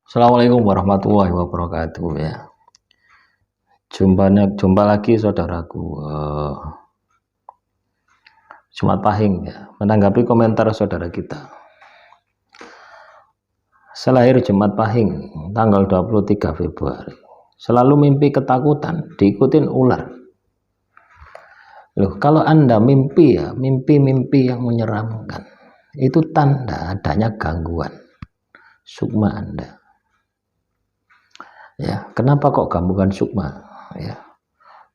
Assalamualaikum warahmatullahi wabarakatuh ya. Jumpa lagi saudaraku. Jumat Pahing ya. Menanggapi komentar saudara kita. Saya lahir Jumat Pahing tanggal 23 Februari. Selalu mimpi ketakutan, diikutin ular. Loh, kalau Anda mimpi ya, mimpi-mimpi yang menyeramkan, itu tanda adanya gangguan sukma Anda. Ya, kenapa kok gangguan sukma? Ya,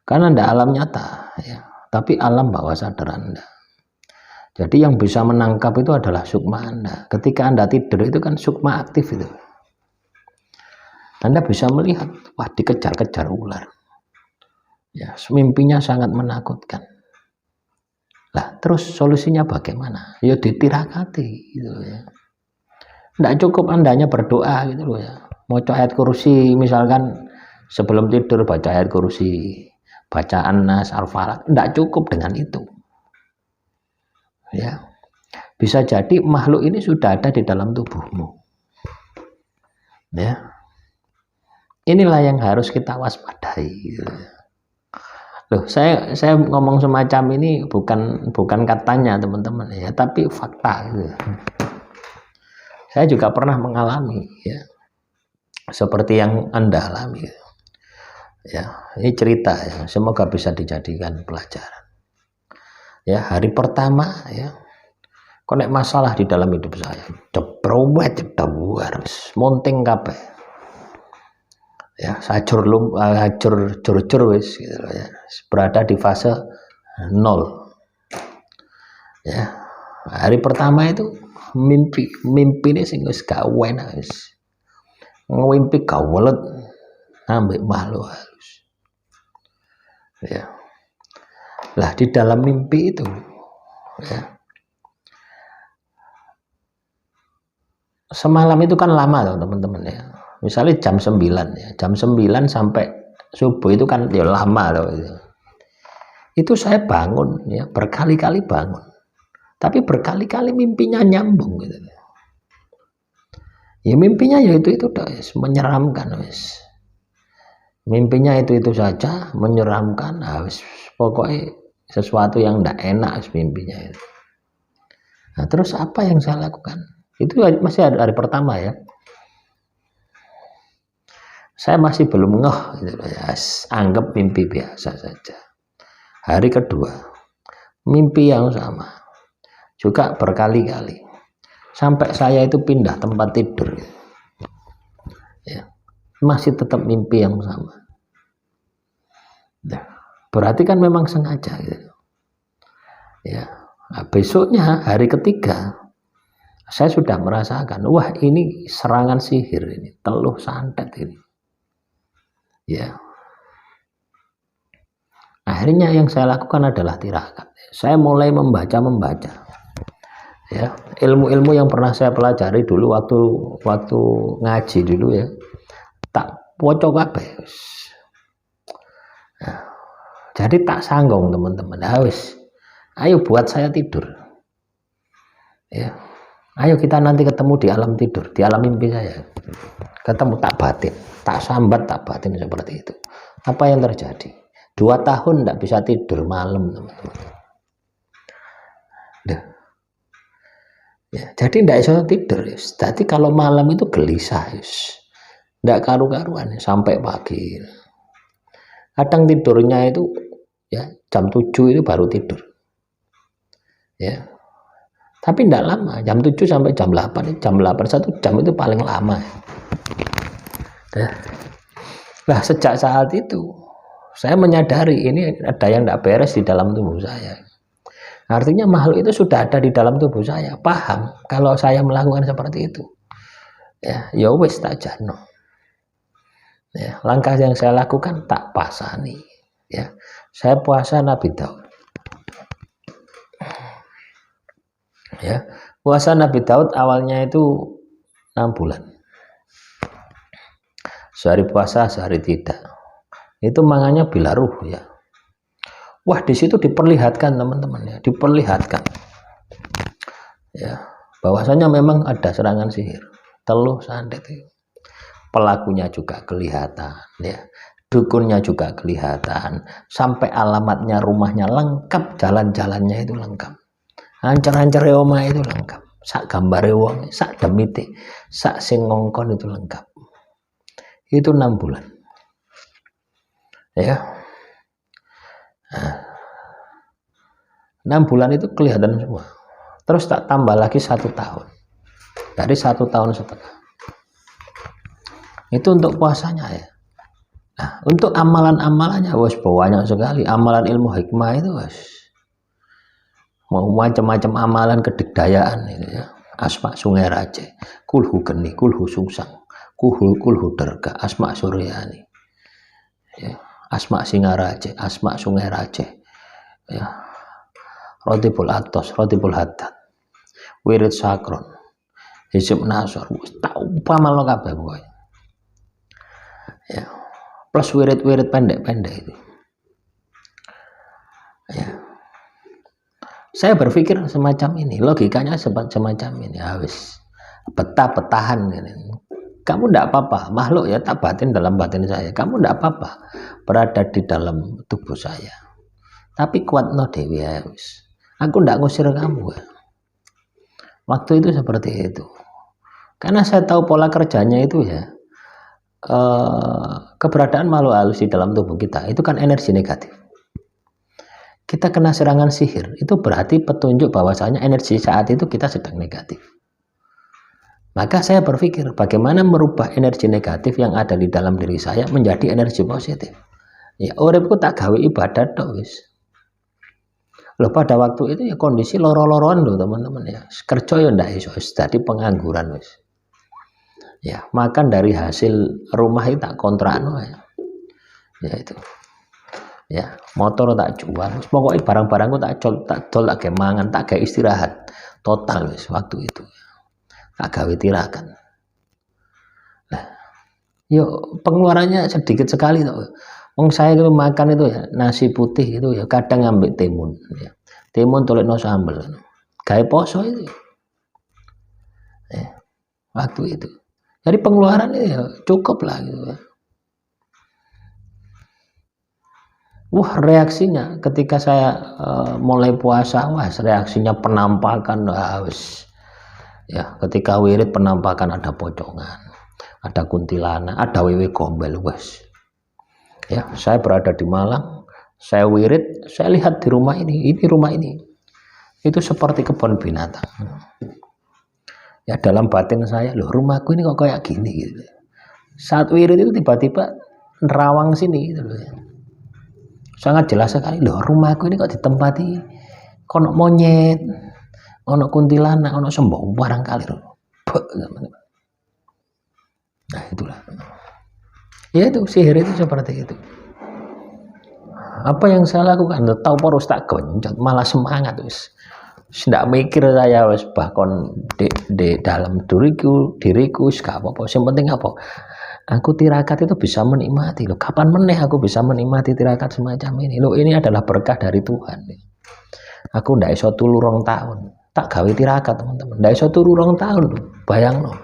karena Anda alam nyata, ya, tapi alam bawah sadar Anda. Jadi yang bisa menangkap itu adalah sukma Anda. Ketika Anda tidur itu kan sukma aktif itu. Anda bisa melihat, wah dikejar-kejar ular. Ya, mimpinya sangat menakutkan. Lah, terus solusinya bagaimana? Ya ditirakati gitu ya. Tidak cukup Andanya berdoa gitu loh ya. Mau ayat kursi misalkan sebelum tidur baca ayat kursi, baca An-Nas, Al-Falaq, tidak cukup dengan itu. Ya, bisa jadi makhluk ini sudah ada di dalam tubuhmu. Ya, inilah yang harus kita waspadai. Gitu. Loh, saya ngomong semacam ini bukan katanya teman-teman ya, tapi fakta. Gitu. Saya juga pernah mengalami ya. Seperti yang Anda alami ya, ini cerita ya, semoga bisa dijadikan pelajaran ya. Hari pertama ya, konek masalah di dalam hidup saya, jebrowet harus monting kabeh ya, hajur wis gitu ya, berada di fase 0 ya. Hari pertama itu mimpi ini sing wis gak enak wis. Ngimpi kawelet ambek makhluk halus ya. Lah di dalam mimpi itu ya, semalam itu kan lama loh teman-teman ya, misalnya jam 9 ya, jam 9 sampai subuh itu kan ya lama loh itu saya bangun ya, berkali-kali bangun, tapi berkali-kali mimpinya nyambung gitu ya. Mimpinya ya itu menyeramkan wis. Mimpinya itu saja menyeramkan, harus pokoknya sesuatu yang tidak enak mimpinya itu. Nah, terus apa yang saya lakukan? Itu masih hari pertama ya. Saya masih belum ngeh gitu ya, anggap mimpi biasa saja. Hari kedua, mimpi yang sama, juga berkali-kali, sampai saya itu pindah tempat tidur. Ya. Masih tetap mimpi yang sama. Nah, berarti kan memang sengaja gitu. Ya. Nah, besoknya hari ketiga saya sudah merasakan, wah ini serangan sihir ini, teluh santet ini. Ya. Akhirnya yang saya lakukan adalah tirakat. Saya mulai membaca. Ya, ilmu-ilmu yang pernah saya pelajari dulu waktu ngaji dulu ya. Tak pocok kabeh. Nah, jadi tak sanggung teman-teman. Wis, ayo buat saya tidur. Ya. Ayo kita nanti ketemu di alam tidur, di alam mimpi saya. Ketemu tak batin, tak sambat tak batin seperti itu. Apa yang terjadi? 2 tahun tidak bisa tidur malam teman-teman. Ya, jadi tidak bisa tidur. Jadi kalau malam itu gelisah. Tidak karu-karuan sampai pagi. Kadang tidurnya itu ya jam 7 itu baru tidur. Ya. Tapi tidak lama, jam 7 sampai jam 8, 1 jam itu paling lama. Ya. Nah, sejak saat itu saya menyadari ini ada yang tidak beres di dalam tubuh saya. Artinya makhluk itu sudah ada di dalam tubuh saya. Paham kalau saya melakukan seperti itu. Ya wis tak jano. Ya, langkah yang saya lakukan tak pasani. Ya, saya puasa Nabi Daud. Ya, puasa Nabi Daud awalnya itu 6 bulan. Sehari puasa, sehari tidak. Itu makanya bila ruh ya. Wah, di situ diperlihatkan teman-teman ya, diperlihatkan. Ya, bahwasanya memang ada serangan sihir, teluh santet itu. pelakunya juga kelihatan, ya, dukunnya juga kelihatan, sampai alamatnya, rumahnya lengkap, jalan-jalannya itu lengkap, ancar-ancar omah itu lengkap, sak gambare wong, sak demite, sak sing ngongkon itu lengkap. Itu 6 bulan, ya. Nah, 6 bulan itu kelihatan semua. Terus tak tambah lagi 1 tahun, dari 1,5 tahun itu untuk puasanya, ya. Nah, untuk amalan-amalannya wes banyak sekali. Amalan ilmu hikmah itu wes mau macam-macam amalan kedikdayaan itu, ya. Asma Sungai Raje, kulhu geni, kulhu sungsang, kulhu derga, asma suryani, ya. Asma Singaraje, asma Sungai Raje, ya. Rotibul atos, rotibul haddad, wirid sakron, hisib nasor, tak umpamal kabeh pokoknya, ya. Plus wirid-wirid pendek-pendek itu, ya. Saya berpikir semacam ini, logikanya semacam ini, habis petahan ini. Kamu tidak apa-apa, makhluk ya, tak batin dalam batin saya, kamu tidak apa-apa berada di dalam tubuh saya, tapi kuat no dewi, habis aku tidak ngusir kamu, ya. Waktu itu seperti itu, karena saya tahu pola kerjanya itu, ya. Keberadaan makhluk halus di dalam tubuh kita itu kan energi negatif. Kita kena serangan sihir, itu berarti petunjuk bahwasanya energi saat itu kita sedang negatif. Maka saya berpikir bagaimana merubah energi negatif yang ada di dalam diri saya menjadi energi positif. Ya, uripku tak gawe ibadat tok wis. Loh, pada waktu itu ya kondisi loro-loroan loh teman-teman, ya. Kerja ya ndak iso, jadi pengangguran wis. Ya, makan dari hasil rumah itu tak kontrakno, ya. Ya itu. Ya, motor tak jual, pokoknya barang-barangku tak kayak mangan, tak kayak istirahat total wis waktu itu, tak gawe tirakan. Nah, yuk pengeluarannya sedikit sekali tuh. Wong saya itu makan itu, ya, nasi putih itu, ya, kadang ngambil timun, ya. Timun tolekno sambel, gawe poso itu, ya, waktu itu. Jadi pengeluaran ya cukup lah gitu, ya. Wah, reaksinya ketika saya mulai puasa, wah, reaksinya penampakan, wis. Ya, ketika wirid penampakan ada pocongan, ada kuntilanak, ada wewe gombel, wes. Ya, saya berada di Malang, saya wirid, saya lihat di rumah ini rumah ini, itu seperti kebun binatang. Ya, dalam batin saya, loh, rumahku ini kok kayak gini gitu. Saat wirid itu tiba-tiba nerawang sini gitu loh, ya. Sangat jelas sekali, loh, rumahku ini kok ditempati kono monyet, ono kuntilanak, ono sembong barangkali loh. Nah, itulah. Ya, itu sihir itu seperti itu. Apa yang saya lakukan? Tahu porus tak genjot, malah semangat wis. Tidak mikir saya wis, bahkan di dalam diriku gak apa-apa. Yang penting apa? Aku tirakat itu bisa menikmati loh. Kapan meneh aku bisa menikmati tirakat semacam ini? Loh, ini adalah berkah dari Tuhan. Aku ndak iso turu 2 tahun. Tak gawe tirakat, teman-teman. Ndak iso turu 2 tahun loh. Bayangno.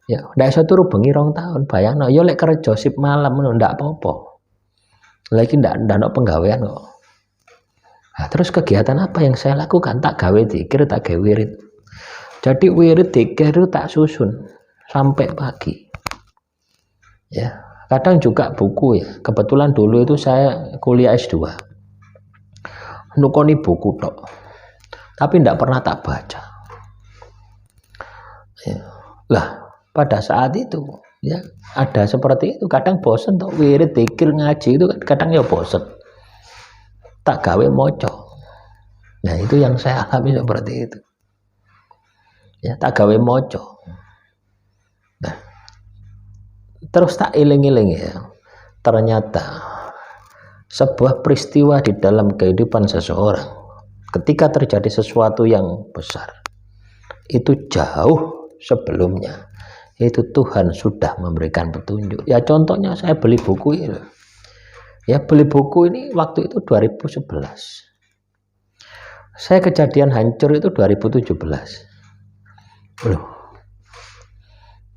Ya, ndak iso turu bengi 2 tahun. Bayangno. Yo lek kerja sip malam ngono ndak apa-apa. Lagi ndak ono penggawean kok. Nah, terus kegiatan apa yang saya lakukan? Tak gawe zikir, tak gawe wirid. Jadi wirid zikir itu tak susun sampai pagi. Ya, kadang juga buku, ya. Kebetulan dulu itu saya kuliah S2. Nukoni buku tok. Tapi tidak pernah tak baca. Ya. Lah, pada saat itu, ya, ada seperti itu. Kadang bosen tok wirid zikir ngaji itu, kadang ya bosen. Tak gawe moco. Nah, itu yang saya alami seperti itu. Ya, tak gawe moco. Nah, terus tak iling-iling, ya. Ternyata sebuah peristiwa di dalam kehidupan seseorang, ketika terjadi sesuatu yang besar, itu jauh sebelumnya itu Tuhan sudah memberikan petunjuk. Ya, contohnya saya beli buku ini. Ya, beli buku ini waktu itu 2011. Saya kejadian hancur itu 2017. Loh.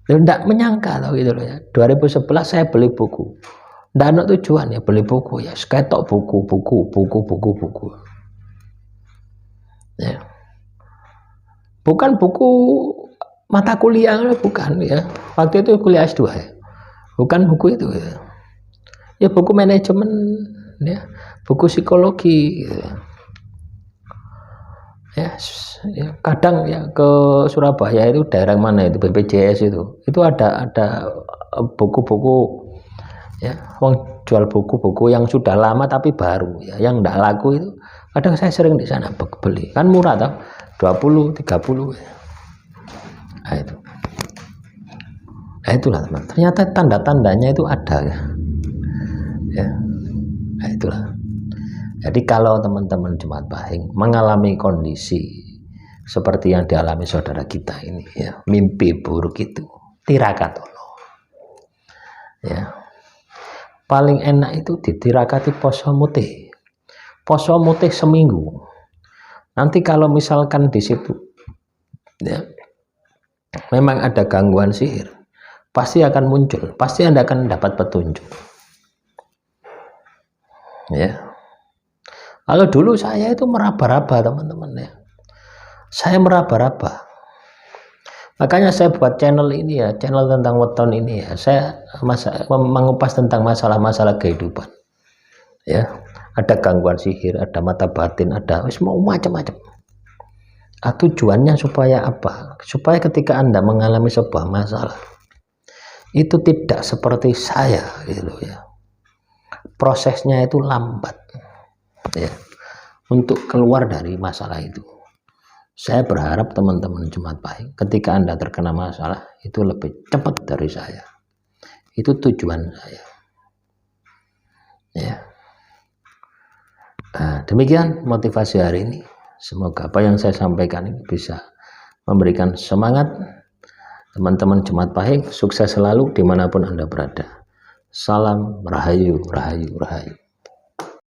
Enggak menyangka loh gitu loh ya. 2011 saya beli buku. Enggak ada tujuan ya beli buku ya. Ketok buku. Ya. Bukan buku mata kuliah, bukan ya. Waktu itu kuliah S2 ya. Bukan buku itu ya. Ya buku manajemen ya, buku psikologi gitu. Ya, kadang ya ke Surabaya itu daerah mana itu BPJS itu ada buku-buku ya, wong jual buku-buku yang sudah lama tapi baru ya, yang enggak laku itu kadang saya sering di sana beli, kan murah toh, 20 30 ya. Nah itu, nah itulah teman, ternyata tanda-tandanya itu ada ya. Nah itulah, jadi kalau teman-teman Jumat Pahing mengalami kondisi seperti yang dialami saudara kita ini ya, mimpi buruk itu tirakatolo ya, paling enak itu ditirakati poso mutih seminggu. Nanti kalau misalkan di situ ya, memang ada gangguan sihir, pasti akan muncul, pasti Anda akan dapat petunjuk ya. Kalau dulu saya itu meraba-raba teman-teman ya, saya meraba-raba, makanya saya buat channel ini ya, channel tentang weton ini ya, saya mengupas tentang masalah-masalah kehidupan ya, ada gangguan sihir, ada mata batin, ada semua macam-macam. Tujuannya supaya apa? Supaya ketika Anda mengalami sebuah masalah itu tidak seperti saya gitu ya, prosesnya itu lambat ya, untuk keluar dari masalah itu. Saya berharap teman-teman Jumat Pahing ketika Anda terkena masalah itu lebih cepat dari saya. Itu tujuan saya ya. Nah, demikian motivasi hari ini. Semoga apa yang saya sampaikan ini bisa memberikan semangat teman-teman Jumat Pahing. Sukses selalu dimanapun Anda berada. Salam rahayu, rahayu, rahayu.